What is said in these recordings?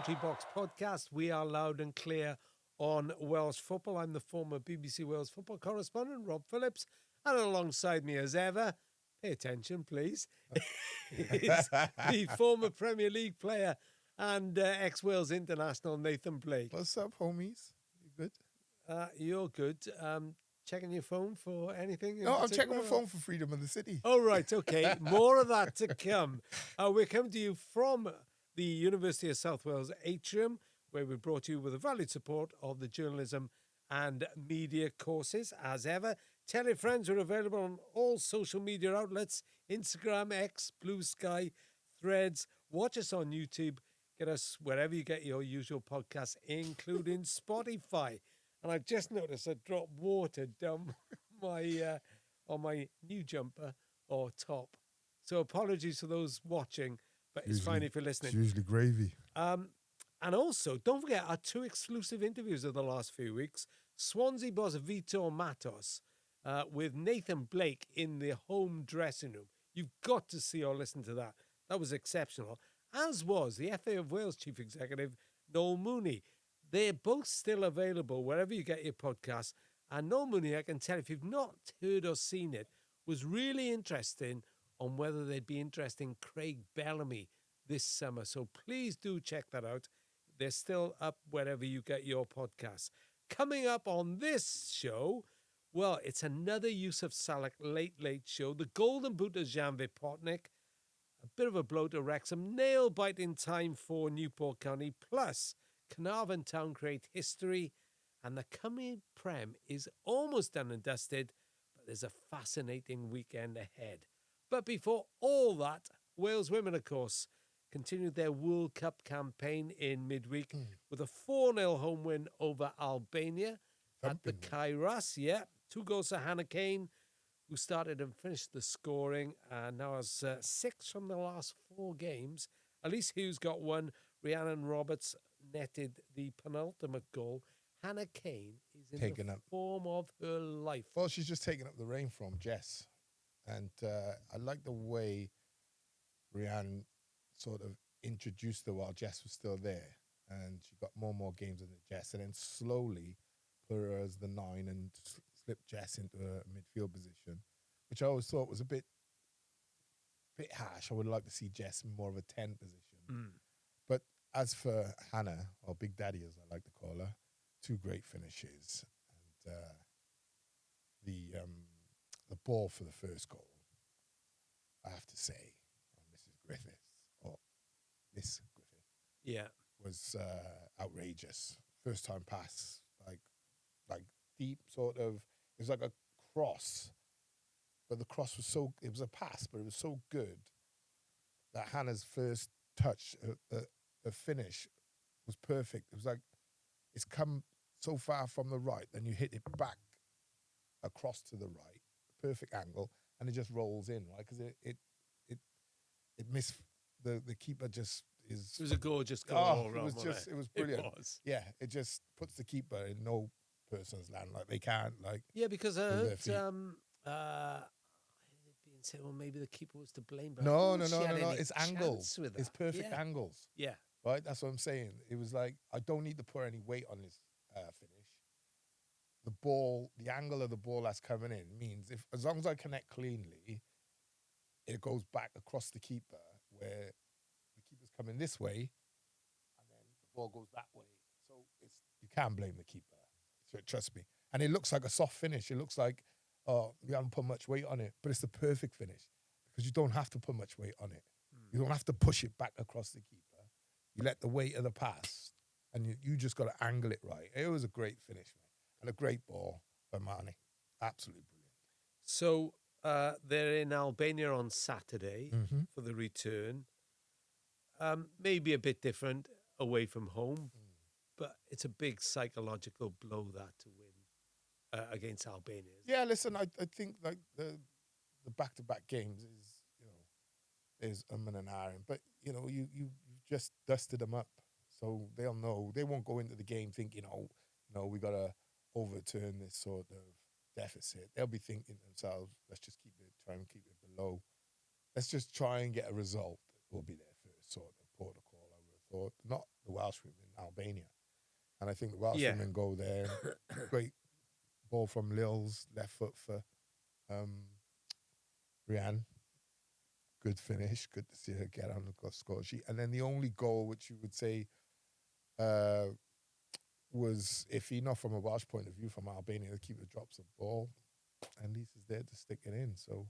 Commentary Box podcast. We are loud and clear on Welsh football. I'm the former BBC Wales football correspondent, Rob Phillips, and alongside me as ever, pay attention please, is the former Premier League player and ex-Wales international, Nathan Blake. What's up, homies? You good? You're good. Checking your phone for anything? No, I'm checking my phone for Freedom of the City. Oh, right, okay. More of that to come. We're coming to you from the University of South Wales Atrium, where we brought you with a valued support of the journalism and media courses. As ever, tell your friends we're available on all social media outlets, Instagram, X, Blue Sky, Threads. Watch us on YouTube. Get us wherever you get your usual podcasts, including Spotify. And I've just noticed I dropped water down my on my new jumper or top. So apologies for those watching, but it's fine if you're listening. It's usually gravy. And also, don't forget our two exclusive interviews of the last few weeks. Swansea boss Vitor Matos with Nathan Blake in the home dressing room. You've got to see or listen to that. That was exceptional. As was the FA of Wales Chief Executive, Noel Mooney. They're both still available wherever you get your podcasts. And Noel Mooney, I can tell if you've not heard or seen it, was really interesting on whether they'd be interested in Craig Bellamy this summer. So please do check that out. They're still up wherever you get your podcasts. Coming up on this show, well, it's another Yusuf Salek late show. The Golden Boot of Jan Vipotnik. A bit of a blow to Wrexham. Nail-biting time for Newport County. Plus, Caernarfon Town create history. And the coming Prem is almost done and dusted. But there's a fascinating weekend ahead. But before all that, Wales women, of course, continued their World Cup campaign in midweek with a 4-0 home win over Albania at the Kairos. Yeah, 2 goals to Hannah Cain, who started and finished the scoring and now has 6 from the last 4 games. Elise Hughes got 1. Rhiannon Roberts netted the penultimate goal. Hannah Cain is in the form of her life. Well, she's just taking up the reign from Jess. And I like the way Rhiannon sort of introduced her while Jess was still there. And she got more and more games than Jess. And then slowly put her as the 9 and slipped Jess into a midfield position, which I always thought was a bit harsh. I would like to see Jess in more of a 10 position. But as for Hannah, or Big Daddy as I like to call her, 2 great finishes. And the ball for the first goal, I have to say, on Mrs. Griffith, Miss Griffith, was outrageous. First time pass, like deep sort of. It was like a cross, but the cross was it was a pass, but it was so good that Hannah's first touch, the finish, was perfect. It was like it's come so far from the right, then you hit it back across to the right, perfect angle, and it just rolls in, right? Because it missed the keeper. Just is. It was a gorgeous goal. It was brilliant. It was. Yeah, it just puts the keeper in no person's land. Like they can't because I heard being said, well, maybe the keeper was to blame. But no. It's angles. It's perfect angles. Yeah. Right. That's what I'm saying. It was like I don't need to put any weight on this finish. The ball, the angle of the ball that's coming in means as long as I connect cleanly, it goes back across the keeper where the keeper's coming this way, and then the ball goes that way. So you can't blame the keeper. Trust me. And it looks like a soft finish. It looks like you haven't put much weight on it, but it's the perfect finish because you don't have to put much weight on it. You don't have to push it back across the keeper. You let the weight of the pass, and you just got to angle it right. It was a great finish, man. And a great ball by Mane. Absolutely brilliant. So they're in Albania on Saturday for the return. Maybe a bit different away from home, but it's a big psychological blow that to win against Albania. Yeah, listen, I think like the back-to-back games is and ahhing, but you just dusted them up, so they'll know. They won't go into the game thinking, we got to overturn this sort of deficit. They'll be thinking to themselves, let's just try and keep it below. Let's just try and get a result. Will be their first sort of protocol, I would have thought. Not the the Welsh women in Albania. And I think the Welsh Yeah. women go there. Great ball from Lil's left foot for Rianne. Good finish. Good to see her get on the score sheet. And then the only goal which you would say was iffy, not from a Welsh point of view, from Albania, the keeper drops the ball, and Lisa's there to stick it in. So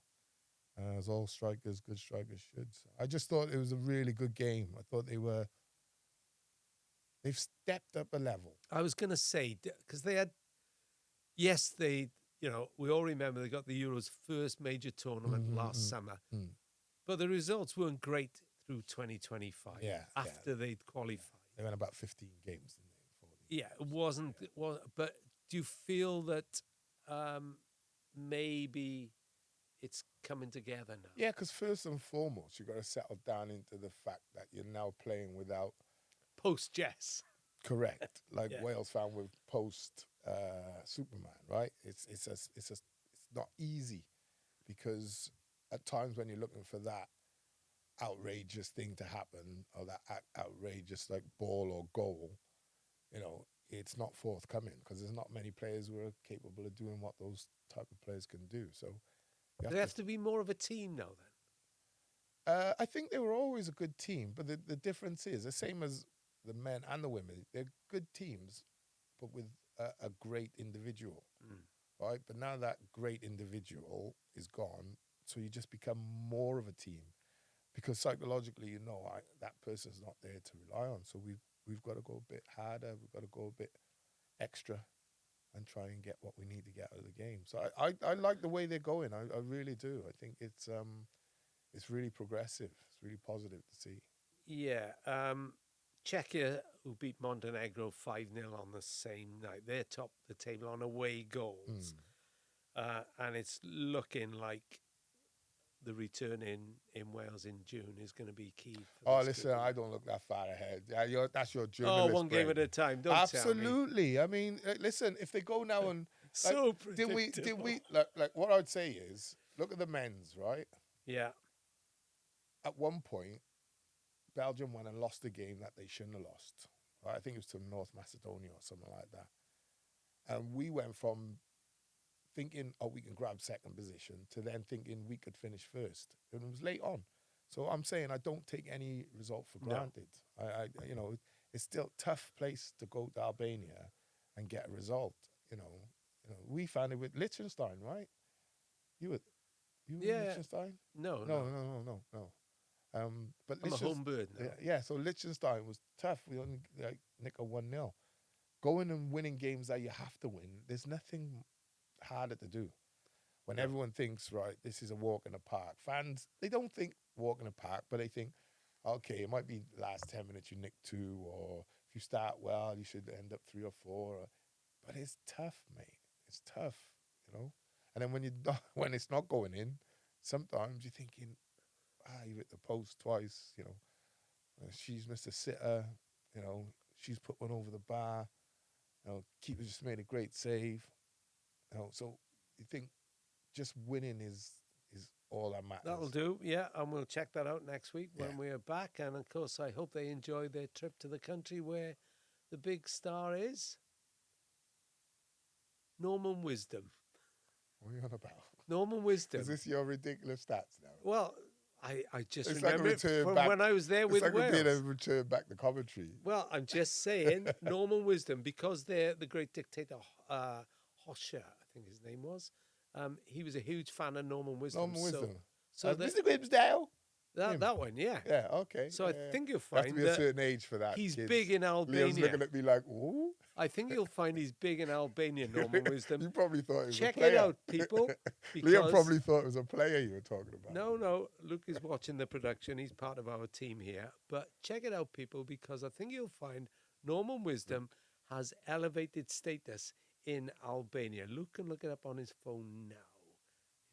as all strikers, good strikers should. So I just thought it was a really good game. I thought they've stepped up a level. I was going to say, because they had, yes, they, we all remember they got the Euros' first major tournament last summer, but the results weren't great through 2025 after they'd qualified. They went about 15 games, didn't they? Yeah, it wasn't, but do you feel that maybe it's coming together now? Yeah, because first and foremost, you've got to settle down into the fact that you're now playing without post-Jess. Correct, like Wales found with post Superman, right? It's not easy, because at times when you're looking for that outrageous thing to happen, or that outrageous like ball or goal, it's not forthcoming, because there's not many players who are capable of doing what those type of players can do. So they have to be more of a team now then? I think they were always a good team, but the difference is the same as the men and the women. They're good teams, but with a great individual, right? But now that great individual is gone, so you just become more of a team, because psychologically, that person's not there to rely on. So we've got to go a bit harder. We've got to go a bit extra and try and get what we need to get out of the game. So I like the way they're going. I really do. I think it's really progressive. It's really positive to see. Yeah. Czechia, who beat Montenegro 5-0 on the same night. They're top the table on away goals. And it's looking like the return in Wales in June is going to be key. Listen, I don't look that far ahead. That's your journalist. One game at a time. Don't Absolutely. tell me. I mean, listen, if they go now and so did we like what I'd say is, look at the men's, right? Yeah. At one point, Belgium went and lost a game that they shouldn't have lost. Right? I think it was to North Macedonia or something like that. And we went from thinking, we can grab second position, to then thinking we could finish first. And it was late on. So I'm saying I don't take any result for granted. No. It's still a tough place to go to Albania and get a result. We found it with Liechtenstein, right? You were Liechtenstein? No. But I'm a home bird now. Yeah, so Liechtenstein was tough. We only nick a 1-0. Going and winning games that you have to win, there's nothing harder to do. When everyone thinks, right, this is a walk in the park. Fans, they don't think walk in the park, but they think, okay, it might be the last 10 minutes you nick 2, or if you start well, you should end up 3 or 4. But it's tough, mate. It's tough, And then when it's not going in, sometimes you're thinking, you hit the post twice, she's missed a sitter, she's put one over the bar, keeper just made a great save, so you think just winning is all that matters. That'll do, yeah, and we'll check that out next week when we're back. And of course, I hope they enjoy their trip to the country where the big star is Norman Wisdom. What are you on about? Norman Wisdom. Is this your ridiculous stats now? Well, I just it's remember like it from when I was there with Wales. It's like being a return back to commentary. Well, I'm just saying, Norman Wisdom, because they're the great dictator, Hosher, I think his name was. He was a huge fan of Norman Wisdom. Norman Wisdom. So Mr. Grimsdale? That one, yeah. Yeah, okay. So I think you'll find you have to be a certain age for that. He's kids. big in Albania. Liam's looking at me like, ooh. I think you'll find he's big in Albania, Norman Wisdom. You probably thought it was Check a player. it out, people. Liam probably thought it was a player you were talking about. No. Luke is watching the production. He's part of our team here. But check it out, people, because I think you'll find Norman Wisdom has elevated status in Albania. Luke can look it up on his phone now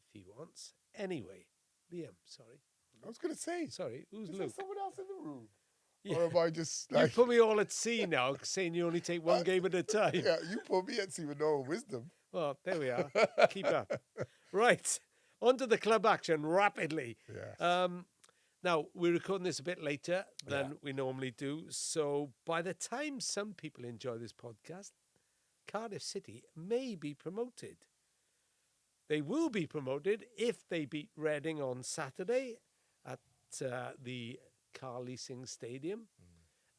if he wants. Anyway, Liam, sorry. I was going to say. Sorry, who's Is Luke? there someone else in the room? Yeah. Or am I just You put me all at sea now, saying you only take one game at a time. Yeah, you put me at sea with no wisdom. Well, there we are. Keep up. Right, on to the club action rapidly. Yes. Now, we're recording this a bit later than Yeah. we normally do. So by the time some people enjoy this podcast, Cardiff City may be promoted. They will be promoted if they beat Reading on Saturday at the Car Leasing Stadium.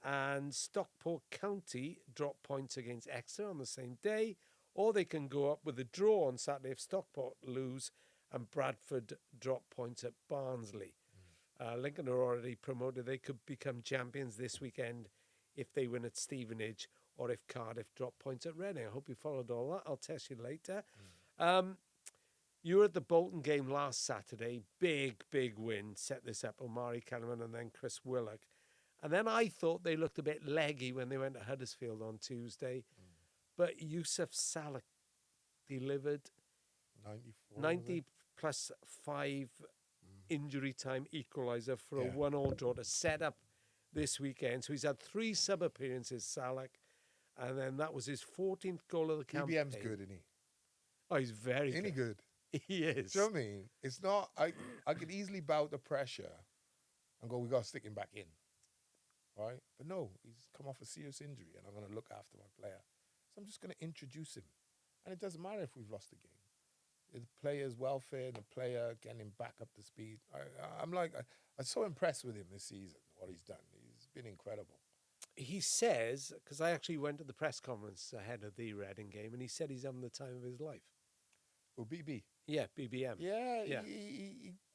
And Stockport County drop points against Exeter on the same day, or they can go up with a draw on Saturday if Stockport lose and Bradford drop points at Barnsley. Lincoln are already promoted. They could become champions this weekend if they win at Stevenage or if Cardiff drop points at Reading. I hope you followed all that. I'll test you later. You were at the Bolton game last Saturday. Big win. Set this up. Omari Caernarfon and then Chris Willock. And then I thought they looked a bit leggy when they went to Huddersfield on Tuesday. But Yusuf Salak delivered 94. 90 plus 5 injury time equaliser for a 1-1 draw to set up this weekend. So he's had 3 sub appearances, Salak. And then that was his 14th goal of the campaign. BBM's good, isn't he? Oh, he's very Isn't he good? He is. Do you know what I mean? It's not, I could easily bow the pressure and go, we got to stick him back in. Right? But no, he's come off a serious injury and I'm going to look after my player. So I'm just going to introduce him. And it doesn't matter if we've lost the game. The player's welfare, the player getting him back up to speed. I'm so impressed with him this season, what he's done. He's been incredible. He says, because I actually went to the press conference ahead of the Reading game, and he said he's having the time of his life. Oh, BB. Yeah, BBM. Yeah. Yeah.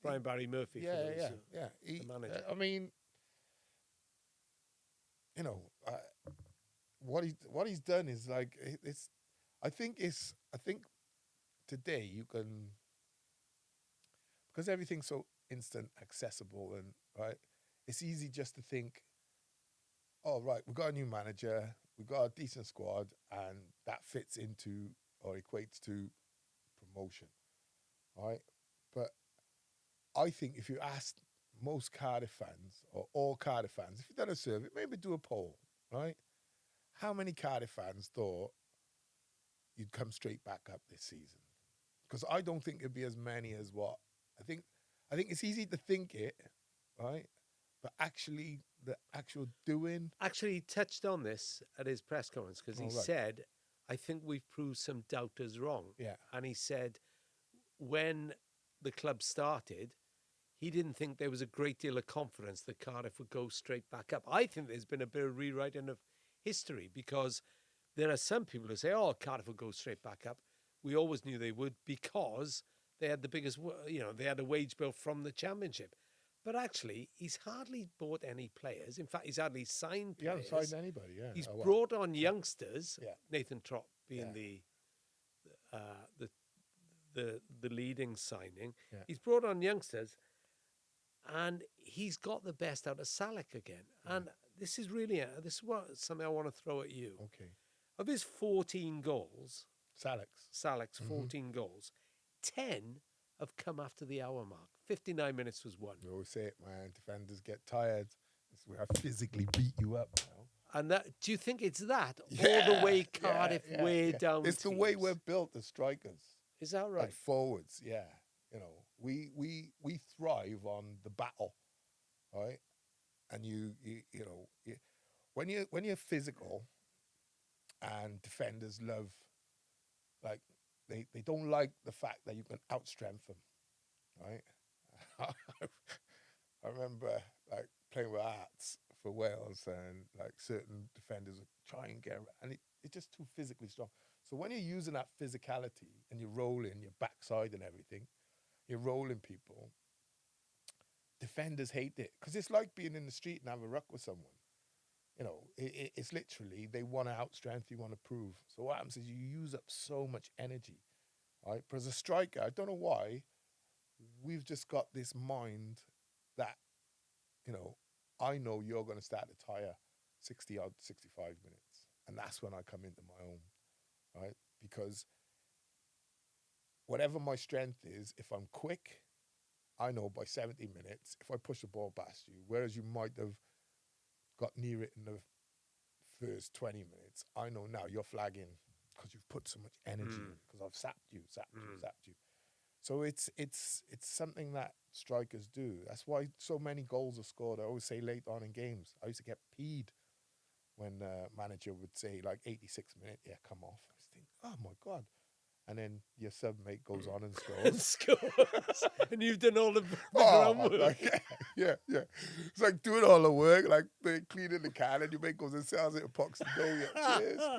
Brian Barry Murphy. Yeah. The manager. I mean, you know, what he's done is like it's. I think today you can, because everything's so instant, accessible, and right, it's easy just to think, oh right, we've got a new manager, we've got a decent squad, and that fits into or equates to promotion, right? But I think if you ask most Cardiff fans or all Cardiff fans, if you've done a survey, maybe do a poll, right? How many Cardiff fans thought you'd come straight back up this season? Because I don't think it'd be as many as what I think it's easy to think it, right? But actually, the actual doing. Actually, he touched on this at his press conference because he said, I think we've proved some doubters wrong. Yeah. And he said, when the club started, he didn't think there was a great deal of confidence that Cardiff would go straight back up. I think there's been a bit of rewriting of history because there are some people who say, oh, Cardiff will go straight back up. We always knew they would because they had the biggest, they had a wage bill from the Championship. But actually, he's hardly bought any players. In fact, he's hardly signed players. He hasn't signed anybody, yeah. He's brought on youngsters, Yeah. Nathan Trott being the leading signing. Yeah. He's brought on youngsters, and he's got the best out of Salak again. And this is something I want to throw at you. Okay. Of his 14 goals, Salak's 14 goals, 10 have come after the hour mark. 59 minutes was one. We always say it, man. Defenders get tired. It's where I physically beat you up now. And do you think it's that? Or the way Cardiff wear down It's the teams? way we're built as strikers. Is that right? Like forwards, yeah. You know, we thrive on the battle, right? And when you're physical, and defenders love, like they don't like the fact that you can outstrength them, right? I remember like playing with Arts for Wales, and like certain defenders would try and get, and it's just too physically strong. So when you're using that physicality and you're rolling your backside and everything, you're rolling people, defenders hate it because it's like being in the street and having a ruck with someone. You know, it's literally, they want to outstrength, you want to prove. So what happens is you use up so much energy, right? But as a striker, I don't know why, we've just got this mind that, I know you're going to start to tire 60 odd, 65 minutes. And that's when I come into my own, right? Because whatever my strength is, if I'm quick, I know by 70 minutes, if I push the ball past you, whereas you might have got near it in the first 20 minutes, I know now you're flagging because you've put so much energy in, because I've sapped you. So it's something that strikers do. That's why so many goals are scored. I always say late on in games. I used to get peed when the manager would say like 86 minute, yeah, come off. I was thinking, oh my God. And then your sub mate goes on and And scores. scores. And you've done all the Oh, groundwork. like, yeah. It's like doing all the work, like cleaning the can, and your mate goes and sells it a box to go. Yeah, cheers. You know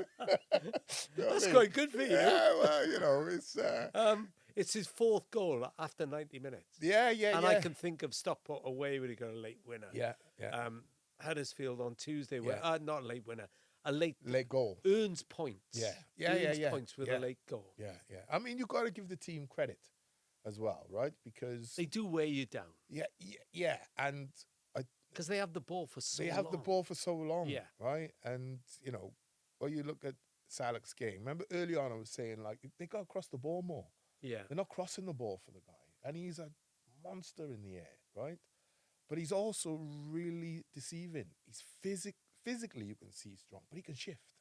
what That's I mean? quite good for you. Yeah, well, It's his fourth goal after 90 minutes. yeah. And I can think of Stockport away where he got a late winner. Yeah. Huddersfield on Tuesday, Yeah. not a late winner, a late goal. earns points. Earns Yeah. points with Yeah. a late goal. Yeah. I mean, you got to give the team credit as well, right? Because They do weigh you down yeah, and because they have the ball for so long. they have the ball for so long, Yeah. right? And or you look at Salak's game. Remember early on, I was saying like they got to cross the ball more. Yeah. They're not crossing the ball for the guy, and he's a monster in the air, right? But he's also really deceiving. He's physically, you can see strong, but he can shift.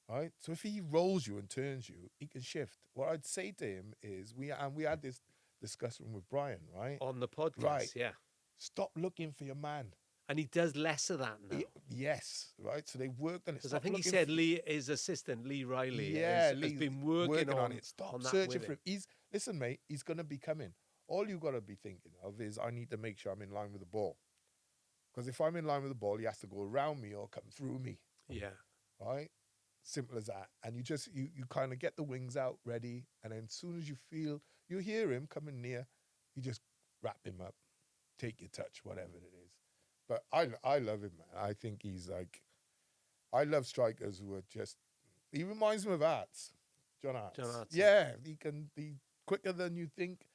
Right? So if he rolls you and turns you, he can shift. What I'd say to him is, we had this discussion with Brian, right? On the podcast, Right. yeah. Stop looking for your man. And he does less of that now. Yes, right? So they worked on it. Because I think he said his assistant, Lee Riley, has been working on it. Stop on that searching with for him. Listen, mate, he's going to be coming. All you got to be thinking of is, I need to make sure I'm in line with the ball. Because if I'm in line with the ball, he has to go around me or come through me. Yeah. Right? Simple as that. And you kind of get the wings out ready, and then as soon as you hear him coming near, you just wrap him up, take your touch, whatever it is. But I love him, man. I think he's like, I love strikers who are just, he reminds me of Arts, John Arts. Yeah, he can be quicker than you think,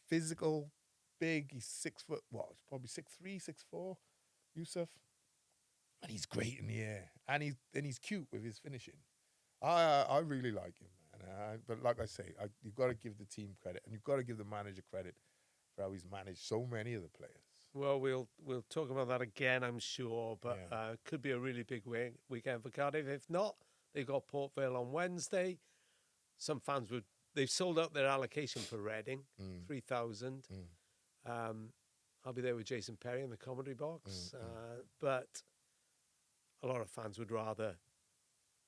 physical, big. He's 6 foot, he's probably 6'3", 6'4", Yusuf. And he's great in the air, and he's cute with his finishing. I really like him, man. But like I say, you've got to give the team credit, and you've got to give the manager credit for how he's managed so many of the players. Well, we'll talk about that again, I'm sure. But it could be a really big weekend for Cardiff. If not, they've got Port Vale on Wednesday. Some fans they've sold out their allocation for Reading, 3,000. I'll be there with Jason Perry in the commentary box, but a lot of fans would rather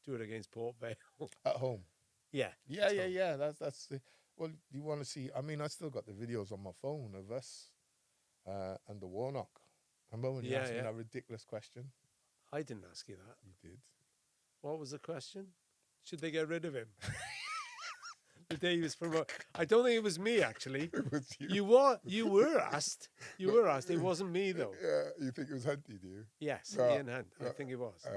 do it against Port Vale At home. Yeah. That's the, well, you want to see, I mean, I still got the videos on my phone of us and the Warnock. Remember when you asked me that ridiculous question? I didn't ask you that. You did. What was the question? Should they get rid of him? The day he was promoted. I don't think it was me, actually. It was you. You were asked. You were asked. It wasn't me, though. Yeah, you think it was Hunty, do you? Yes, No, Ian Hunt. I think it was.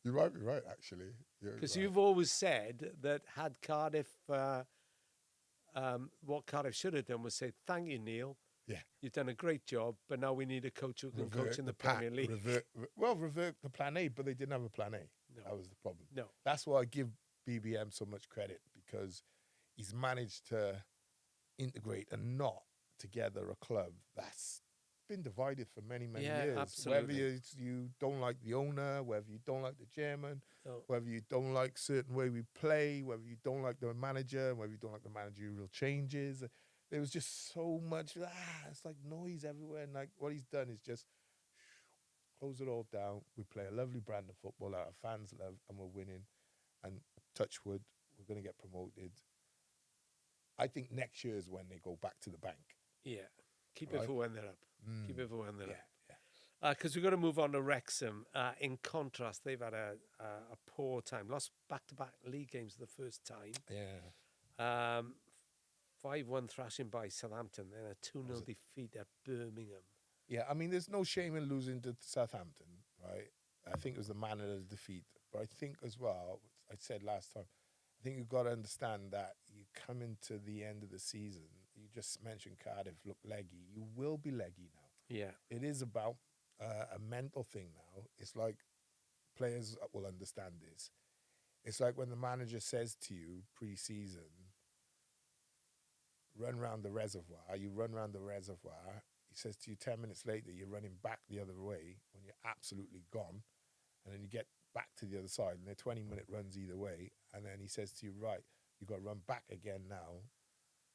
You might be right, actually. Because you've always said that had Cardiff, what Cardiff should have done was say, thank you, Neil. Yeah. You've done a great job, but now we need a coach who can coach in the Premier League. Revert the plan A, but they didn't have a plan A. No. That was the problem. No. That's why I give BBM so much credit, because he's managed to integrate and knot together a club that's been divided for many, many years. Absolutely. Whether you don't like the owner, whether you don't like the chairman, No. whether you don't like certain way we play, whether you don't like the manager, whether you don't like the managerial changes. There was just so much, it's like noise everywhere. And like what he's done is just close it all down. We play a lovely brand of football that our fans love, and we're winning. And touch wood, we're going to get promoted. I think next year is when they go back to the bank. Yeah. Keep it for when they're up. Keep it for when they're up. Yeah. Because we've got to move on to Wrexham. In contrast, they've had a poor time. Lost back-to-back league games for the first time. Yeah. 5-1 thrashing by Southampton, then a 2-0 defeat at Birmingham. Yeah, I mean, there's no shame in losing to Southampton, right? I think it was the manner of the defeat. But I think as well, I said last time, I think you've got to understand that you come into the end of the season, you just mentioned Cardiff look leggy. You will be leggy now. Yeah. It is about a mental thing now. It's like players will understand this. It's like when the manager says to you pre-season, run round the reservoir. You run round the reservoir. He says to you 10 minutes later, you're running back the other way when you're absolutely gone. And then you get back to the other side, and they're 20-minute runs either way. And then he says to you, right, you've got to run back again now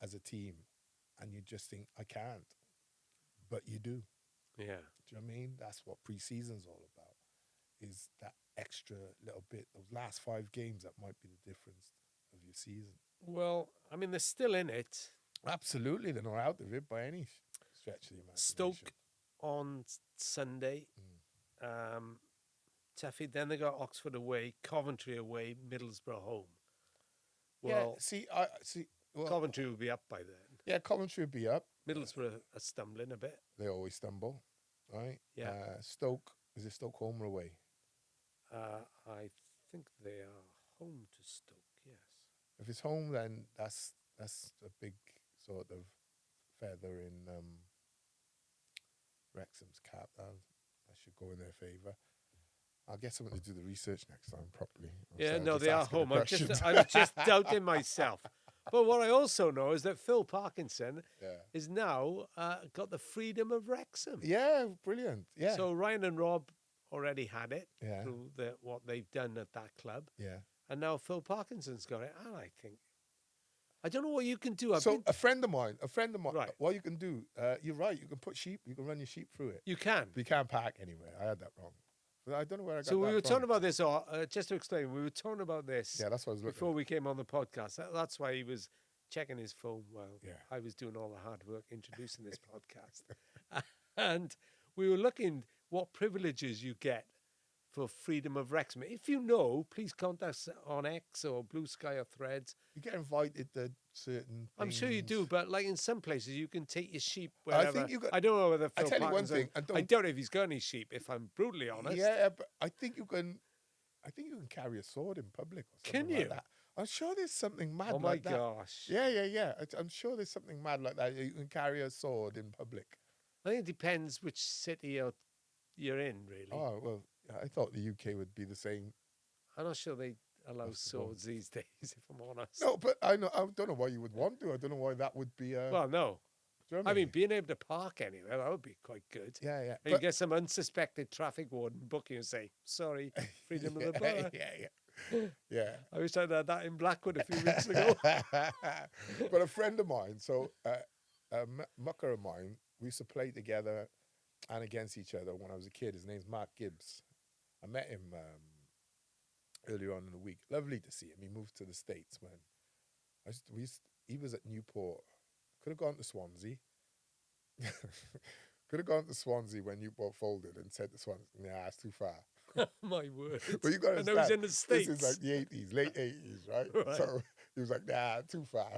as a team, and you just think, I can't. But you do. Yeah. Do you know what I mean? That's what pre-season's all about, is that extra little bit, those last 5 games that might be the difference of your season. Well, I mean, they're still in it. Absolutely, they're not out of it by any stretch of the imagination. Stoke on Sunday. Tuffy. Then they got Oxford away, Coventry away, Middlesbrough home. Well, Well, Coventry will be up by then. Yeah, Coventry will be up. Middlesbrough are stumbling a bit. They always stumble, right? Yeah. Stoke, is it Stoke home or away? I think they are home to Stoke, yes. If it's home, then that's a big sort of feather in Wrexham's cap. That should go in their favour. I'll get someone to do the research next time properly. They are home. I'm just doubting myself. But what I also know is that Phil Parkinson is now got the freedom of Wrexham. Yeah, brilliant. Yeah. So Ryan and Rob already had it through what they've done at that club. Yeah. And now Phil Parkinson's got it. And I don't know what you can do. A friend of mine, right. What you can do, you're right, you can run your sheep through it. You can. But you can't park anywhere. I had that wrong. But I don't know where I got that So we were from. talking about this, just to explain, we were talking about this. Yeah, that's what I was looking before we came on the podcast. That's why he was checking his phone while I was doing all the hard work introducing this podcast. And we were looking what privileges you get for freedom of Wrexham. If you know, please contact us on X or Blue Sky or Threads. You get invited to certain things. I'm sure you do, but like in some places you can take your sheep wherever. I don't know whether Phil I tell you one thing. I don't know if he's got any sheep, if I'm brutally honest. Yeah, but I think you can carry a sword in public or something Can you? like that. I'm sure there's something mad Oh like that. my gosh. Yeah. I'm sure there's something mad like that. You can carry a sword in public. I think it depends which city you're in, really. Oh, well, I thought the UK would be the same. I'm not sure they allow swords these days, if I'm honest. No, but I don't know why you would want to. I don't know why that would be. Well, no. Do you know what I mean, being able to park anywhere, that would be quite good. Yeah. And you get some unsuspected traffic warden book you and say, sorry, freedom of the borough. Yeah. I wish I'd had that in Blackwood a few weeks ago. But a friend of mine, a mucker of mine, we used to play together and against each other when I was a kid. His name's Mark Gibbs. I met him earlier on in the week. Lovely to see him. He moved to the States when he was at Newport. Could have gone to Swansea. Could have gone to Swansea when Newport folded and said to Swansea, nah, it's too far. My word. But you got to understand, he's in the States. This is like the 80s, late 80s, right? So he was like, nah, too far.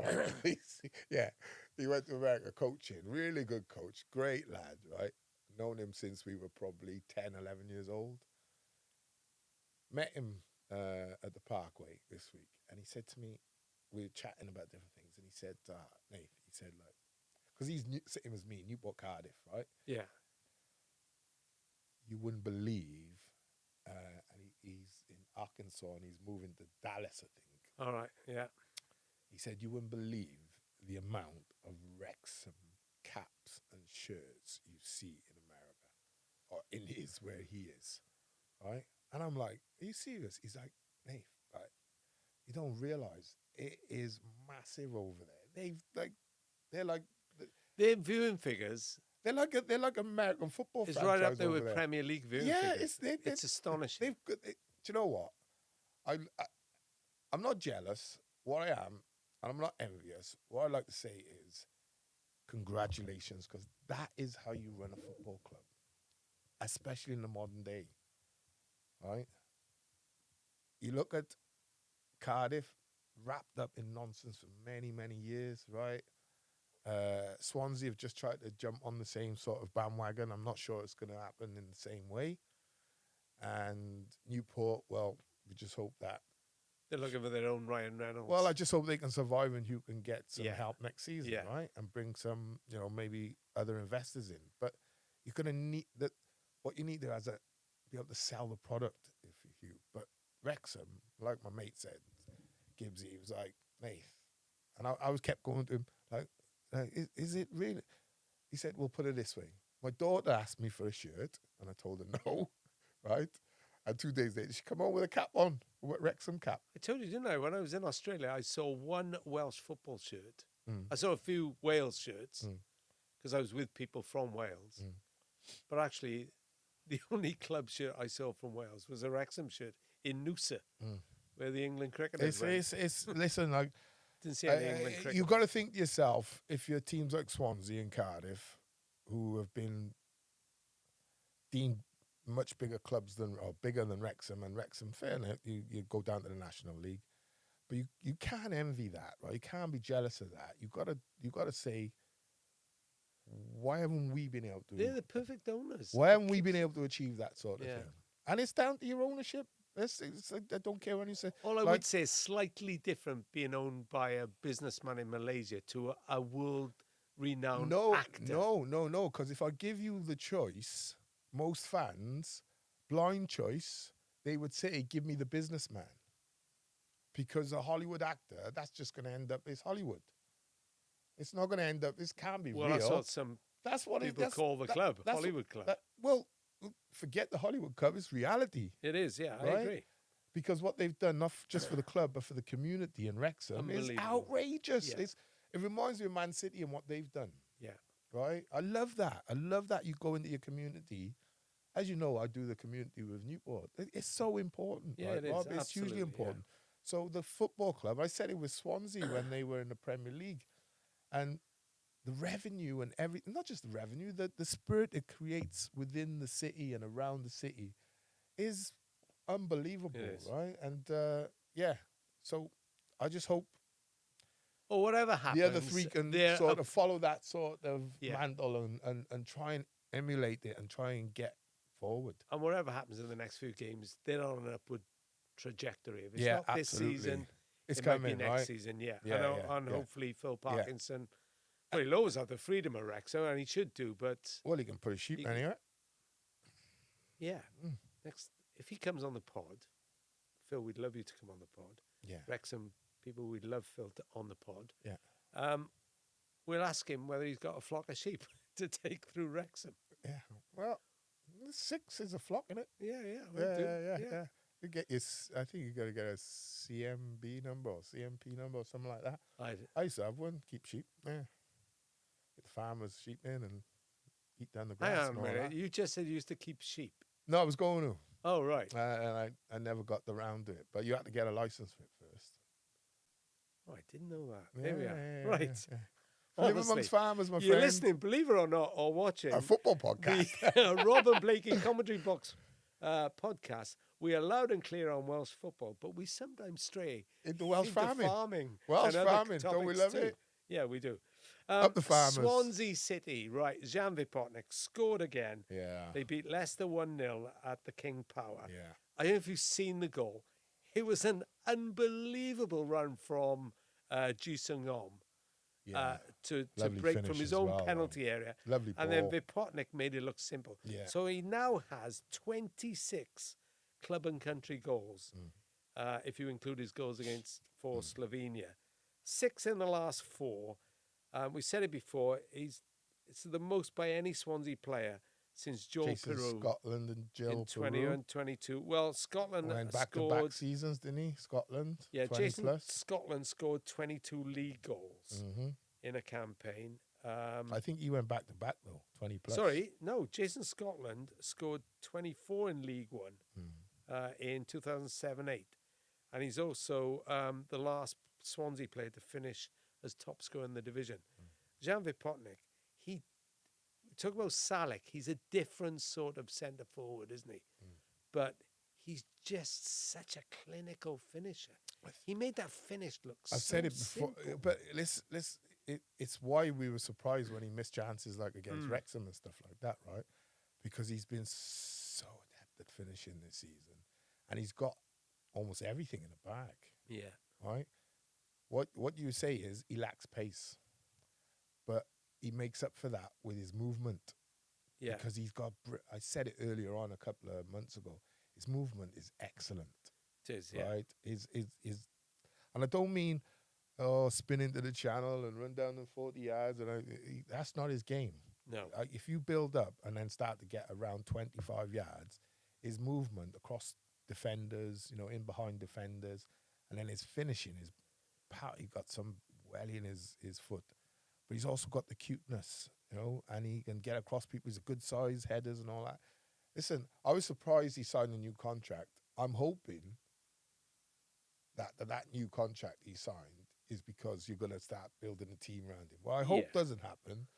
Yeah. He went to America coaching. Really good coach. Great lad, right? Known him since we were probably 10, 11 years old. Met him at the Parkway this week. And he said to me, we were chatting about different things. And he said, Nath, he said, like, because he's same as me, Newport, Cardiff, right? Yeah. You wouldn't believe, and he's in Arkansas and he's moving to Dallas, I think. All right, yeah. He said, you wouldn't believe the amount of Wrexham caps and shirts you see in America, or in where he is, right? And I'm like, are you serious? He's like, Nath, right? You don't realize it is massive over there. Their viewing figures. They're like American football. It's right up there with Premier League viewing figures. It's astonishing. Do you know what? I'm not jealous. What I am, and I'm not envious. What I'd like to say is, congratulations, because that is how you run a football club, especially in the modern day, right? You look at Cardiff, wrapped up in nonsense for many, many years, right? Swansea have just tried to jump on the same sort of bandwagon. I'm not sure it's going to happen in the same way. And Newport, well, we just hope that they're looking for their own Ryan Reynolds. Well, I just hope they can survive and you can get some help next season, Yeah. right? And bring some, maybe other investors in. But you're going to need that. What you need there is be able to sell the product. But Wrexham, like my mate said, Gibbsy, he was like, Nath, and I was kept going to him like, is it really? He said, well, put it this way. My daughter asked me for a shirt, and I told her no, right? And 2 days later, she come home with a cap on, a Wrexham cap. I told you, didn't I? When I was in Australia, I saw one Welsh football shirt I saw a few Wales shirts Mm. because I was with people from Wales. Mm. But actually, the only club shirt I saw from Wales was a Wrexham shirt in Noosa, where the England cricketers went. It's listen, like, Didn't see any England cricketers. you've got to think to yourself, if your teams like Swansea and Cardiff, who have been deemed much bigger clubs than, or bigger than Wrexham, and Wrexham, fair enough, you go down to the National League, but you can't envy that, right? You can't be jealous of that. You got to say, why haven't we been able to? They're the perfect owners. Why haven't we been able to achieve that sort of Yeah. thing? And it's down to your ownership. It's like, I don't care when you say. All I like, would say is slightly different being owned by a businessman in Malaysia to a world-renowned actor. No. Because if I give you the choice, most fans, blind choice, they would say, give me the businessman. Because a Hollywood actor, that's just going to end up as Hollywood. It's not going to end up, this can't be real. Well, that's what some That's what people call the club, Hollywood Club. Well, forget the Hollywood Club, it's reality. It is, yeah, right? I agree. Because what they've done, not just for the club, but for the community in Wrexham, is outrageous. Yeah. It reminds me of Man City and what they've done. Yeah. Right? I love that. I love that you go into your community. As you know, I do the community with Newport. It's so important. Yeah, right, it is. Rob? It's Absolutely, hugely important. yeah. So the football club, I said it was Swansea when they were in the Premier League. And the revenue and everything, not just the revenue, the spirit it creates within the city and around the city is unbelievable, It is. right? And yeah, so I just hope Or whatever happens. the other three can sort of follow that sort of mantle and try and emulate it and try and get forward. And whatever happens in the next few games, they're on an upward trajectory. If it's Yeah, not absolutely. this season, It's it coming, might be next right? season, yeah. Yeah, and yeah. hopefully Phil Parkinson, well, he'll always have the freedom of Wrexham, and he should do, but... Well, he can put a sheep anyway. Yeah. Next, if he comes on the pod, Phil, we'd love you to come on the pod. Yeah. Wrexham people, we'd love Phil on the pod. Yeah. We'll ask him whether he's got a flock of sheep to take through Wrexham. Yeah. Well, 6 is a flock, isn't it? Yeah. You get your, I think you got to get a CMB number or CMP number or something like that. I used to have one, keep sheep. Yeah. Get the farmers' sheep in and eat down the grass. Hang on a minute. You just said you used to keep sheep. No, I was going to. Oh, right. And I never got around to it. But you had to get a license for it first. Oh, I didn't know that. There we are. Right. Live amongst farmers, my friend. You're listening, believe it or not, or watching a football podcast. The Rob and Blakey Commentary Box podcast. We are loud and clear on Welsh football, but we sometimes stray into Welsh farming. Welsh farming, don't we love it? Yeah, we do. Up the farmers. Swansea City, right. Jan Vipotnik scored again. Yeah. They beat Leicester 1-0 at the King Power. Yeah. I don't know if you've seen the goal. It was an unbelievable run from Ji Sung-om. To break from his own penalty area. Lovely ball. And then Vipotnik made it look simple. Yeah. So he now has 26 club and country goals, if you include his goals against for Slovenia. 6 in the last 4. We said it before, it's the most by any Swansea player since Joel Jason Peru. Scotland and Joel in 20 and 22. Well, Scotland went scored back-to-back seasons, didn't he? Scotland. Yeah, 20 Jason plus. Scotland scored 22 league goals in a campaign. I think he went back-to-back, though, 20 plus. Sorry, no, Jason Scotland scored 24 in League One in 2007-8. And he's also the last Swansea player to finish as top scorer in the division. Jan Vipotnik, talk about Salek, he's a different sort of centre forward, isn't he? But he's just such a clinical finisher. He made that finish look I've said it before, simple. but it's why we were surprised when he missed chances like against Wrexham and stuff like that, right? Because he's been so adept at finishing this season, and he's got almost everything in the bag. Yeah. Right? What you say is he lacks pace, but he makes up for that with his movement. Yeah. Because he's got, I said it earlier on a couple of months ago, his movement is excellent. It is, yeah. Right? And I don't mean, spin into the channel and run down the 40 yards. That's not his game. No. If you build up and then start to get around 25 yards, his movement across defenders, in behind defenders, and then his finishing, his power, he got some welly in his foot, but he's also got the cuteness, and he can get across people. He's a good size, headers and all that. Listen, I was surprised he signed a new contract. I'm hoping that new contract he signed is because you're going to start building a team around him. What I hope doesn't happen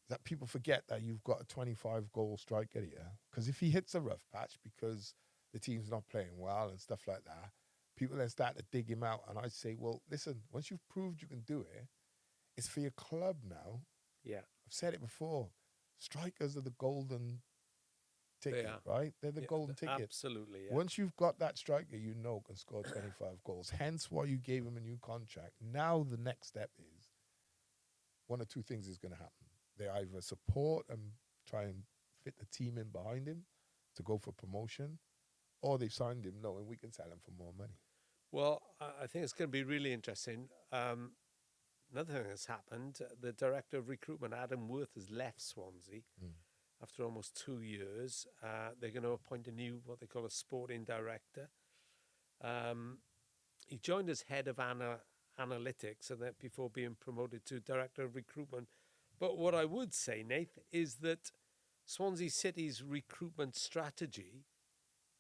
is that people forget that you've got a 25-goal striker here. Because if he hits a rough patch because the team's not playing well and stuff like that, people then start to dig him out. And I say, well, listen, once you've proved you can do it, it's for your club now. Yeah. I've said it before. Strikers are the golden ticket, right? They're the golden ticket. Absolutely, yeah. Once you've got that striker, can score 25 goals. Hence why you gave him a new contract. Now the next step is one or two things is going to happen. They either support and try and fit the team in behind him to go for promotion, or they've signed him knowing we can sell him for more money. Well, I think it's going to be really interesting. Another thing that's happened, the director of recruitment, Adam Worth, has left Swansea after almost 2 years. They're going to appoint a new, what they call a sporting director. He joined as head of analytics and then before being promoted to director of recruitment. But what I would say, Nath, is that Swansea City's recruitment strategy,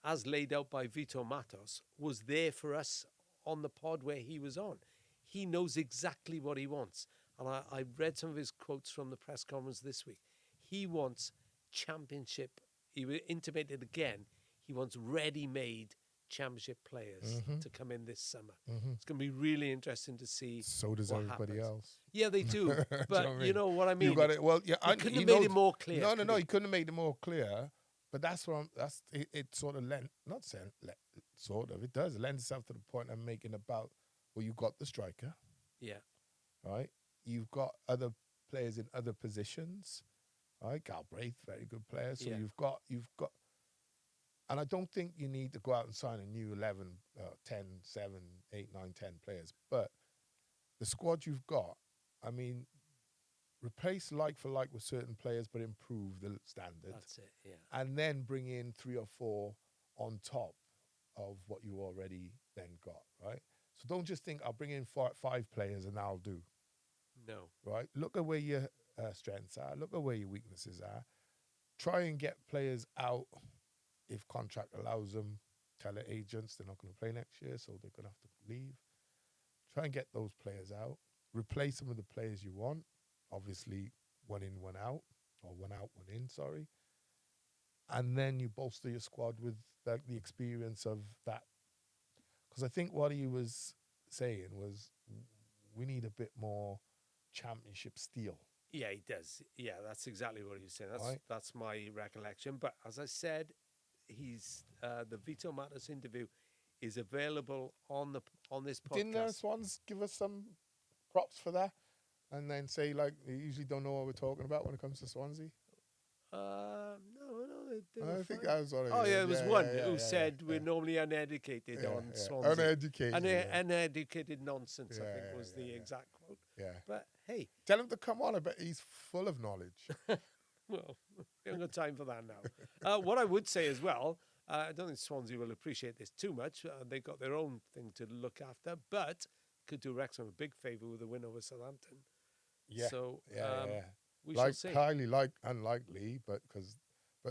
as laid out by Vito Matos, was there for us on the pod where he was on. He knows exactly what he wants. And I read some of his quotes from the press conference this week. He wants championship. He intimated again, he wants ready-made championship players to come in this summer. It's going to be really interesting to see. So does everybody else. Yeah, they do. But you know what I mean? You got it. Well, yeah, he couldn't have made it more clear. No, he couldn't have made it more clear. But that's what it sort of it does lend itself to the point I'm making about, well, you got the striker. Yeah. Right? You've got other players in other positions. Right? Galbraith, very good player. So you've got, and I don't think you need to go out and sign a new 11, 10, 7, 8, 9, 10 players. But the squad you've got, I mean, replace like for like with certain players, but improve the standard. That's it, yeah. And then bring in 3 or 4 on top of what you already then got, right? So don't just think, I'll bring in 5 players and I'll do. No. Right? Look at where your strengths are. Look at where your weaknesses are. Try and get players out if contract allows them. Tell their agents they're not going to play next year, so they're going to have to leave. Try and get those players out. Replace them with the players you want. Obviously, 1 in, 1 out, or 1 out, 1 in, sorry. And then you bolster your squad with the experience of that. Because I think what he was saying was, we need a bit more championship steel. Yeah, he does. Yeah, that's exactly what he was saying. Right. That's my recollection. But as I said, he's the Vito Matos interview is available on this podcast. Didn't Swans give us some props for that? And then say, like, they usually don't know what we're talking about when it comes to Swansea? No. I think that was what it Oh, is. yeah, it was one who said we're normally uneducated on Swansea. Uneducated. Uneducated nonsense, I think was the exact quote. Yeah. But, hey. Tell him to come on. I bet he's full of knowledge. Well, we haven't got time for that now. What I would say as well, I don't think Swansea will appreciate this too much. They've got their own thing to look after, but could do Wrexham a big favour with a win over Southampton. Yeah. So, we like, shall see. Highly unlikely, but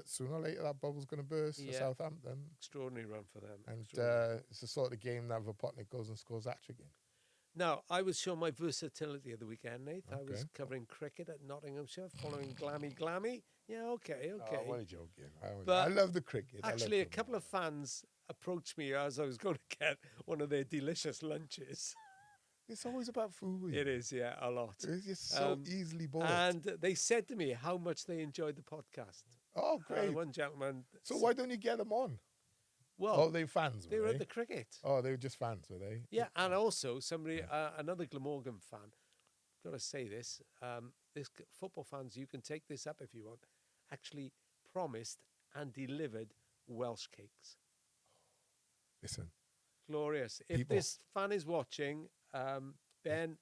sooner or later that bubble's going to burst for Southampton. Extraordinary run for them. And it's the sort of game that Vipotnik goes and scores hat-trick in. Now, I was showing my versatility at the weekend, Nate. Okay. I was covering cricket at Nottinghamshire, following Glammy. Yeah, okay. Oh, what a joking. I love the cricket. Actually, a couple of fans approached me as I was going to get one of their delicious lunches. It's always about food. It is, yeah, a lot. It's so easily bought. And they said to me how much they enjoyed the podcast. Oh, great. One gentleman. So why don't you get them on? Well, they fans, they were at the cricket. Oh, they were just fans, were they? Yeah, and also somebody, another Glamorgan fan, got to say this, this football fans, you can take this up if you want, actually promised and delivered Welsh cakes. Listen. Glorious. If this fan is watching, Ben,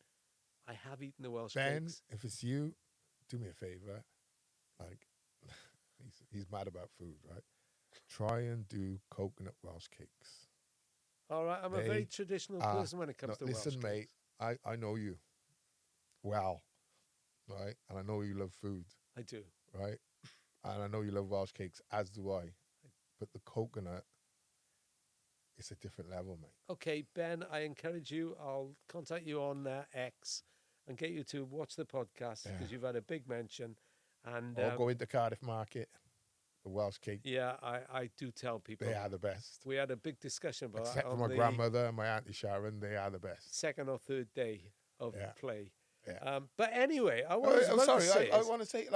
I have eaten the Welsh cakes. Ben, if it's you, do me a favour. Like, he's mad about food, right? Try and do coconut Welsh cakes. All right, I'm a very traditional person when it comes to Welsh cakes. Listen, mate, I know you. well, right? And I know you love food, I do. right? And I know you love Welsh cakes, as do I. But the coconut, it's a different level, mate. Okay, Ben, I encourage you. I'll contact you on X and get you to watch the podcast because you've had a big mention. And Or go into Cardiff Market, the Welsh cake. yeah, I do tell people. They are the best. We had a big discussion about Except that for on my the grandmother and my Auntie Sharon, they are the best. second or third day of play. Yeah. But anyway, I I'm was sorry. say I want to say,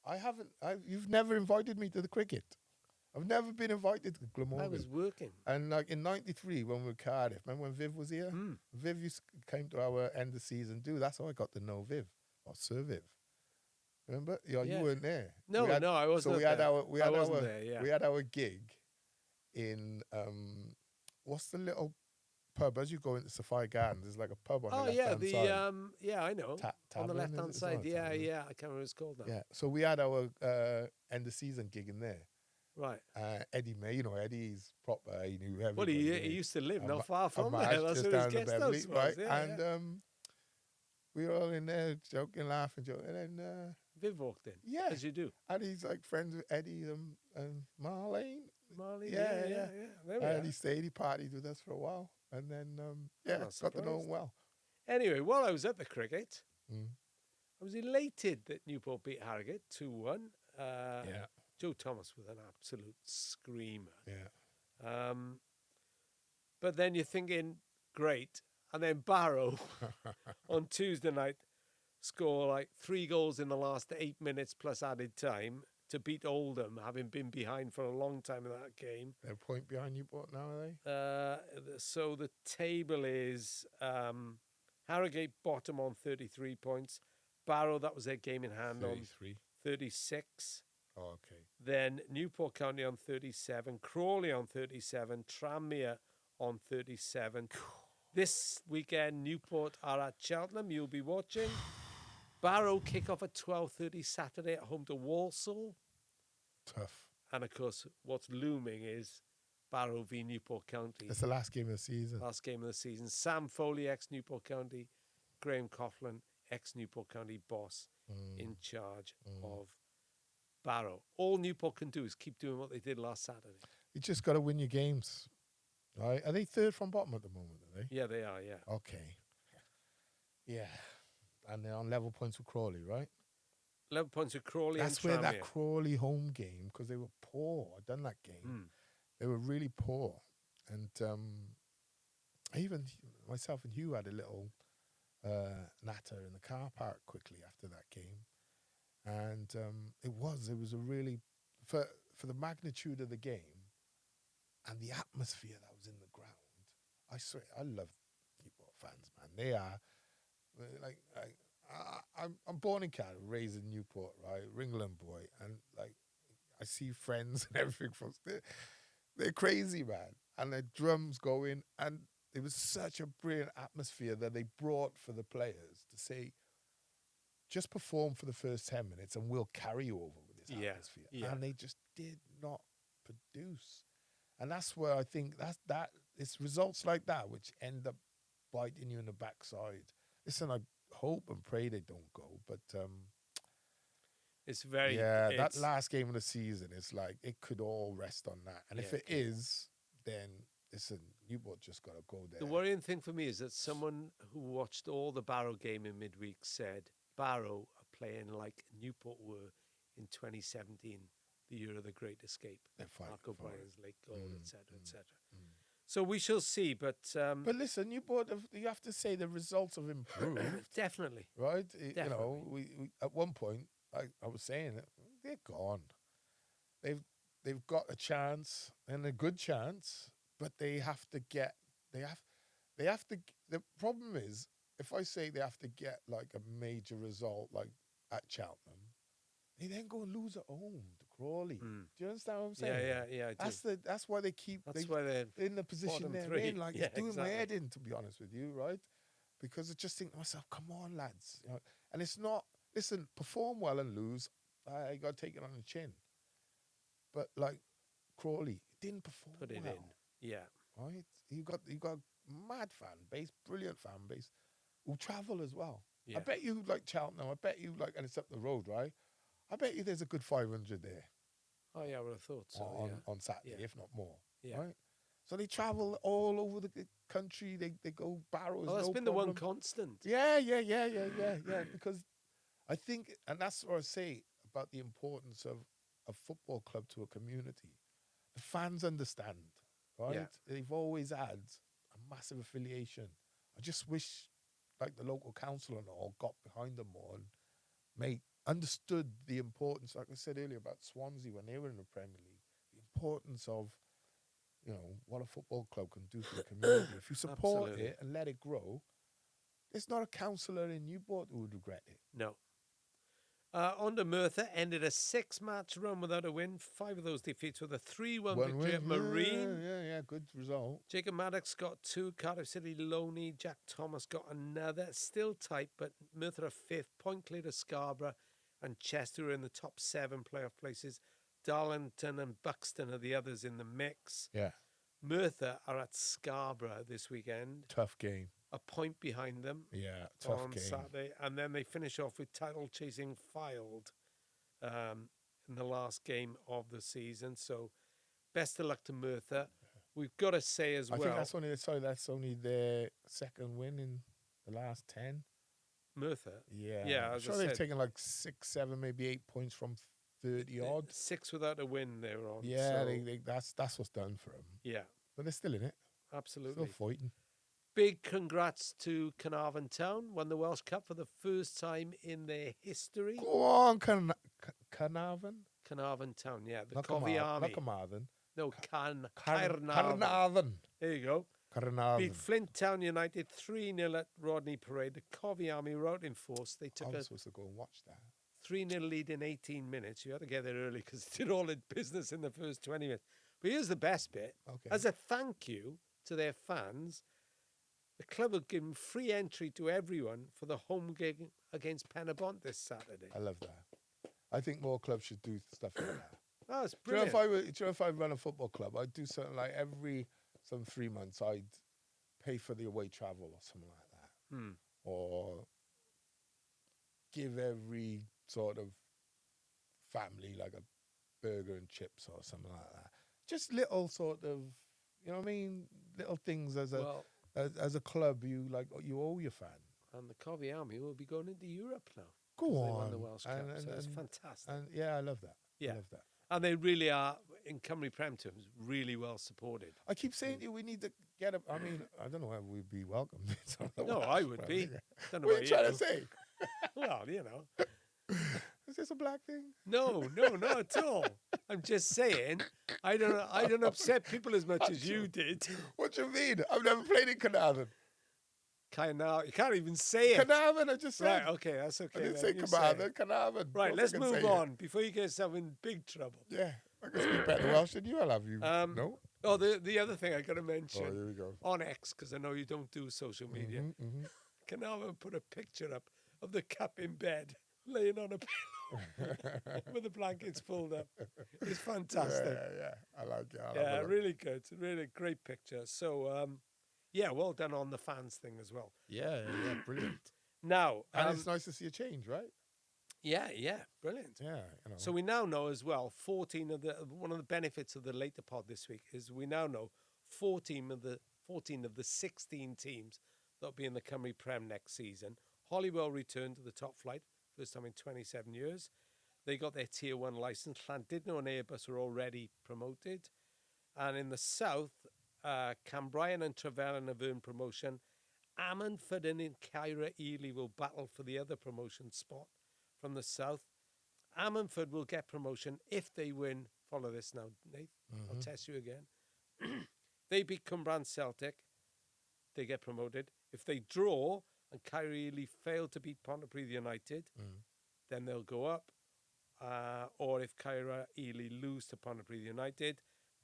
I haven't. You've never invited me to the cricket. I've never been invited to Glamorgan. I was working. And like in '93, when we were Cardiff, remember when Viv was here? Viv came to our end of season do. That's how I got to know Viv, or Sir Viv. Remember? Yeah, you weren't there. No, I wasn't. So we there. we had our gig in what's the little pub as you go into Sapphire Gardens? There's like a pub on the left-hand side. I know. On the left-hand side. Yeah. I can't remember what it's called now. Yeah. So we had our end of season gig in there. Right. Eddie May, Eddie's proper. He knew everybody. Well, he used to live not far from there. That's where his guest house was. Right. Yeah, we were all in there joking, laughing, and then Viv walked in. Yeah, as you do. And he's like friends with Eddie and Marlene. Yeah. And he stayed. He partied with us for a while, and then got to know him well. Anyway, while I was at the cricket, I was elated that Newport beat Harrogate 2-1. Joe Thomas with an absolute screamer. Yeah. But then you're thinking, great. And then Barrow on Tuesday night score like 3 goals in the last 8 minutes plus added time to beat Oldham, having been behind for a long time in that game. They're a point behind Newport now, are they? So the table is Harrogate bottom on 33 points. Barrow, that was their game in hand 33. on 36. Oh, okay. Then Newport County on 37, Crawley on 37, Tranmere on 37. This weekend, Newport are at Cheltenham. You'll be watching. Barrow kick off at 12:30 Saturday at home to Walsall. Tough. And, of course, what's looming is Barrow v Newport County. It's the last game of the season. Last game of the season. Sam Foley, ex-Newport County. Graham Coughlin, ex-Newport County boss, in charge of Barrow. All Newport can do is keep doing what they did last Saturday. You just got to win your games. Right? Are they third from bottom at the moment, are they? Yeah, they are, yeah. Okay. Yeah. And they're on level points with Crawley, right? Level points with Crawley That's and where Tranmere. that Crawley home game, because they were poor. I've done that game. They were really poor. And even myself and Hugh had a little natter in the car park quickly after that game. And it was a really, for the magnitude of the game and the atmosphere that was in the ground, I swear, I love Newport fans, man. They are, I'm born in Cardiff, raised in Newport, right? Ringland boy. And, I see friends and everything from, they're crazy, man. And their drums going. And it was such a brilliant atmosphere that they brought for the players to say, just perform for the first 10 minutes and we'll carry you over with this atmosphere. Yeah. And they just did not produce. And that's where I think it's results like that which end up biting you in the backside. Listen, I hope and pray they don't go, but it's very that last game of the season is like it could all rest on that. And if it is, then listen, Newport just got to go there. The worrying thing for me is that someone who watched all the Barrow game in midweek said Barrow are playing like Newport were in 2017, the year of the Great Escape. Mark O'Brien's late goal, etc., etc. So we shall see, but listen, Newport, you have to say the results have improved. Definitely, right? Definitely. You know, we at one point, I was saying it, they're gone. They've got a chance and a good chance, but they have to get. They have to. The problem is, if I say they have to get like a major result, like at Cheltenham, they then go and lose at home to Crawley. Do you understand what I'm saying? Yeah. I do. That's why they keep. That's why they're in the position they're three. in. Like it's doing my head in, to be honest with you, right? Because I just think to myself, come on, lads, you know? And it's not. Listen, perform well and lose. I got to take it on the chin. But like Crawley didn't perform. Put it well, in, yeah. Right? You got mad fan base, brilliant fan base. who travel as well. Yeah. I bet you like Cheltenham. I bet you like, and it's up the road, right? I bet you there's a good 500 there Oh, yeah, I would have thought so. on Saturday, Yeah. if not more. Yeah. Right? So they travel all over the country. They go Barrows. Well, that's no been problem. the one constant. Yeah. Because I think, and that's what I say about the importance of a football club to a community. The fans understand, right? Yeah. They've always had a massive affiliation. I just wish, like, the local council and all got behind them more and understood the importance, like I said earlier, about Swansea when they were in the Premier League, the importance of, what a football club can do for the community. If you support Absolutely. it and let it grow, there's not a councillor in Newport who would regret it. No. On to Merthyr, ended a 6-match run without a win. 5 of those defeats with a 3-1 victory at Marine. Yeah, good result. Jacob Maddox got 2. Cardiff City Loney. Jack Thomas got another. Still tight, but Merthyr are 5th. Point clear to Scarborough and Chester are in the top 7 playoff places. Darlington and Buxton are the others in the mix. Yeah. Merthyr are at Scarborough this weekend. Tough game. A point behind them. Yeah, tough on game. Saturday, and then they finish off with title chasing Fylde in the last game of the season. So, best of luck to Merthyr. We've got to say as I well, think that's only their second win in the last 10. Merthyr. Yeah, Yeah, I'm as sure I they've said, taken like 6, 7, maybe 8 points from 30 odd. 6 without a win. They were on. Yeah, so, that's what's done for them. yeah, But they're still in it. absolutely. Still fighting. Big congrats to Caernarfon Town. Won the Welsh Cup for the first time in their history. Go on, Caernarfon. Caernarfon Town, yeah. The Not Covey Army. Not Carmarthen. No, Caernarfon. Caernarfon. There you go. Caernarfon. Beat Flint Town United 3-0 at Rodney Parade. The Covey Army were out in force. They I took a was supposed to go and watch that. 3-0 lead in 18 minutes. You had to get there early because they did all the business in the first 20 minutes. But here's the best bit. Okay. As a thank you to their fans, the club have given free entry to everyone for the home gig against Penabont this Saturday. I love that. I think more clubs should do stuff like that. Oh, it's Do you know brilliant. if I run a football club, I'd do something like every 3 months I'd pay for the away travel or something like that. Or give every sort of family like a burger and chips or something like that. Just little sort of, you know what I mean? Little things as a club you owe your fan. And the Covey Army will be going into Europe now. Go They on. won the Welsh Cup, so it's fantastic. And yeah, I love that. Yeah. I love that. And they really are, in Cymru Prem terms, really well supported. I keep saying to you, we need to get up. I mean, I don't know whether we'd be welcome. No, I would be. Don't know What are you trying you. to say? Well, you know. Is this a black thing? No, not at all. I'm just saying, I don't upset people as much as you did. What do you mean? I've never played in Caernarfon. You can't even say it. Caernarfon, I just said. Right, okay, that's okay. I didn't then. say You Caernarfon, Caernarfon. Right, Of course let's I can move say it. on before you get yourself in big trouble. Yeah, I can speak better Welsh than you. I'll have you. No? Oh, the other thing I got to mention Oh, here we go. on X, because I know you don't do social media. Caernarfon put a picture up of the cup in bed, laying on a pillow with the blankets pulled up. It's fantastic. Yeah. I like it. I'll have Yeah, a look. really good. Really great picture. So, yeah, well done on the fans thing as well. Yeah, brilliant. Now, And it's nice to see a change, right? yeah, brilliant. Yeah, you know. So we now know as well, one of the benefits of the later pod this week is we now know 14 of the 16 teams that'll be in the Cymru Prem next season. Holywell returned to the top flight, first time in 27 years. They got their Tier 1 licence. Llandudno and Airbus are already promoted. And in the south, Cambrian and Trevelyan have earned promotion. Ammanford and Caira Ely will battle for the other promotion spot from the south. Ammanford will get promotion if they win. Follow this now, Nate. I'll test you again. They beat Cumbrae Celtic, they get promoted. If they draw and Caira Ely fail to beat Pontypridd United, then they'll go up. Or if Caira Ely lose to Pontypridd United,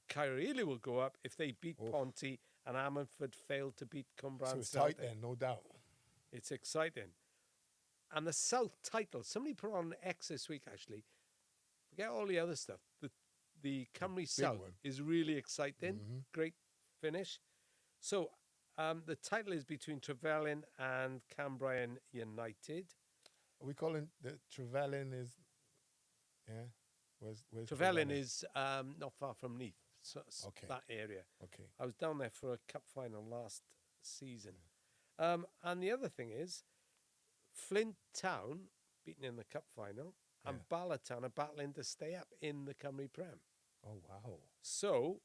Caira Ely will go up if they beat Ponty and Ammanford fail to beat Cumbrae So it's Celtic. tight then, no doubt. It's exciting. And the South title, somebody put on X this week, actually. Forget all the other stuff. The Cymru South one. is really exciting. Great finish. So The title is between Trevelyan and Cambrian United. Are we calling the Trevelyan is? Yeah. Where's Trevelyan is not far from Neath, so Okay. that area. Okay. I was down there for a cup final last season. And the other thing is, Flint Town, beaten in the cup final, and Bala Town are battling to stay up in the Cymru Prem. Oh, wow. So,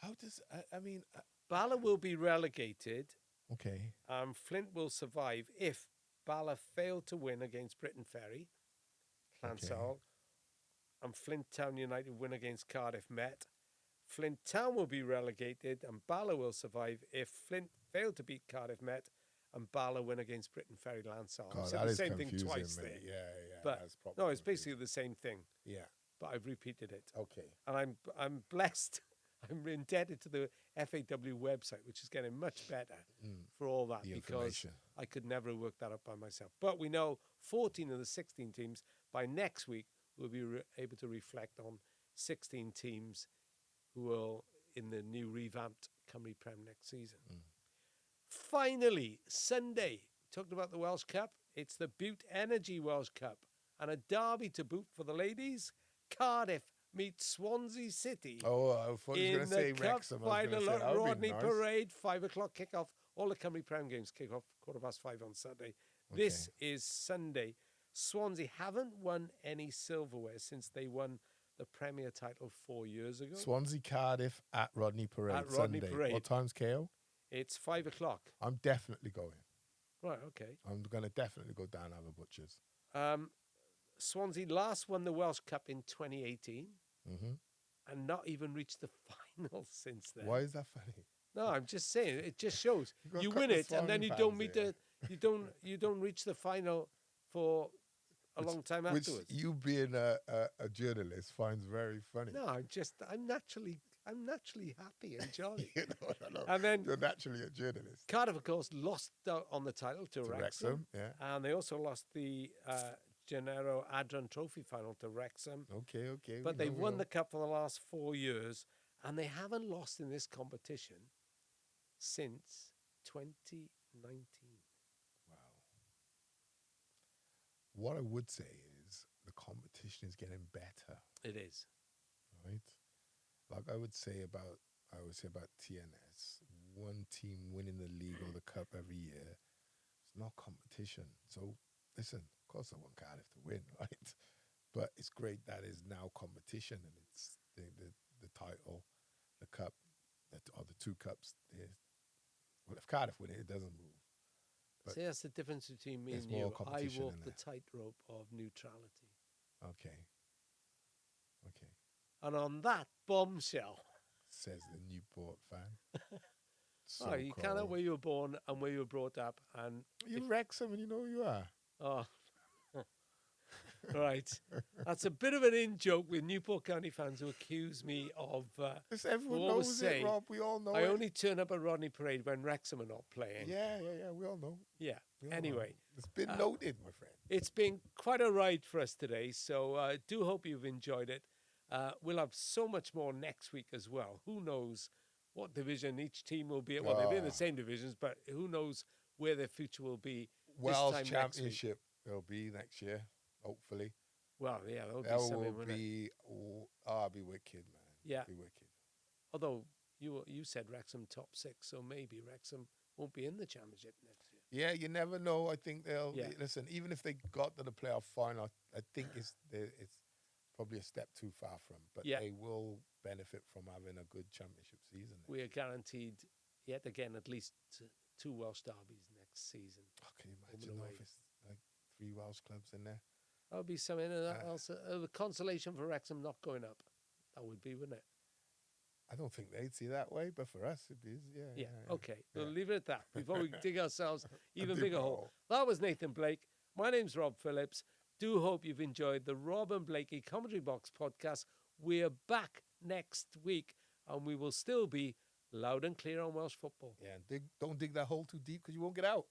How does, I mean... Bala will be relegated. Okay. Flint will survive if Bala fail to win against Britain Ferry, Llansarol, and Flint Town United win against Cardiff Met. Flint Town will be relegated and Bala will survive if Flint fail to beat Cardiff Met and Bala win against Britain Ferry Llansarol. God, Said that the is same thing confusing, twice mate. there. Yeah. But that's proper no, it's confusing. basically the same thing. Yeah. But I've repeated it. Okay. And I'm blessed. I'm indebted to the FAW website, which is getting much better for all that, because I could never have worked that out by myself. But we know 14 of the 16 teams by next week will be able to reflect on 16 teams who will in the new revamped Cymru Prem next season. Finally, Sunday, talked about the Welsh Cup. It's the Bute Energy Welsh Cup and a derby to boot for the ladies. Cardiff meet Swansea City. Oh, I thought you were going to say In Wrexham. the cup final at Rodney nice. Parade, 5 o'clock kickoff. All the Cymru Prem games kick off 5:15 on Saturday. Okay. This is Sunday. Swansea haven't won any silverware since they won the Premier title 4 years ago. Swansea Cardiff at Rodney Parade. At Rodney Sunday. Parade. What time's KO? It's 5 o'clock. I'm definitely going. Right, okay. I'm going to definitely go down and have a butcher's. Swansea last won the Welsh Cup in 2018 Mm-hmm. and not even reached the final since then. Why is that funny? No, I'm just saying. It just shows gotta you cut win the it and then Swansea you don't fans meet here. you don't reach the final for a long time Which afterwards. you being a journalist finds very funny. No, I'm naturally happy and jolly. No. And then You're naturally a journalist. Cardiff, of course, lost out on the title to Wrexham. Yeah. And they also lost the Gennaro Adran Trophy final to Wrexham. Okay. But they've won the cup for the last 4 years, and they haven't lost in this competition since 2019. Wow. What I would say is the competition is getting better, It is. right? Like I always say about TNS, one team winning the league or the cup every year. It's not competition. So listen, of course I want Cardiff to win, right? But it's great that it's now competition and it's the title, the cup, or the two cups. Well, if Cardiff win it, it doesn't move. But See, that's the difference between me there's and more you. I competition walk in the there. tightrope of neutrality. Okay. And on that bombshell, Says the Newport fan. oh, you cannot where you were born and where you were brought up. And You Wrexham and you know who you are. oh, right. That's a bit of an in-joke with Newport County fans who accuse me of... Everyone always knows say, it, Rob. We all know I it. only turn up at Rodney Parade when Wrexham are not playing. Yeah. We all know. Yeah. We all know. Anyway. It's been noted, my friend. It's been quite a ride for us today, so I do hope you've enjoyed it. We'll have so much more next week as well. Who knows what division each team will be at? Well, they'll be in the same divisions, but who knows where their future will be Welsh this time Championship will be next year, hopefully. Well, yeah, that'll be That something, will wouldn't it? be, it'll be wicked, man. Yeah. It'll be wicked. Although you said Wrexham top 6, so maybe Wrexham won't be in the championship next year. Yeah, you never know. I think they'll Yeah. listen. Even if they got to the playoff final, I think it's probably a step too far from. But they will benefit from having a good championship season. We are guaranteed yet again at least 2 Welsh derbies next season. Oh, can you imagine though, if it's like 3 Welsh clubs in there? That would be something else. The consolation for Wrexham not going up. That would be, wouldn't it? I don't think they'd see that way, but for us, it'd be, yeah. Okay, we'll leave it at that before we dig ourselves even deeper bigger hole. That was Nathan Blake. My name's Rob Phillips. Do hope you've enjoyed the Rob and Blakey Commentary Box podcast. We're back next week, and we will still be loud and clear on Welsh football. Yeah, and don't dig that hole too deep because you won't get out.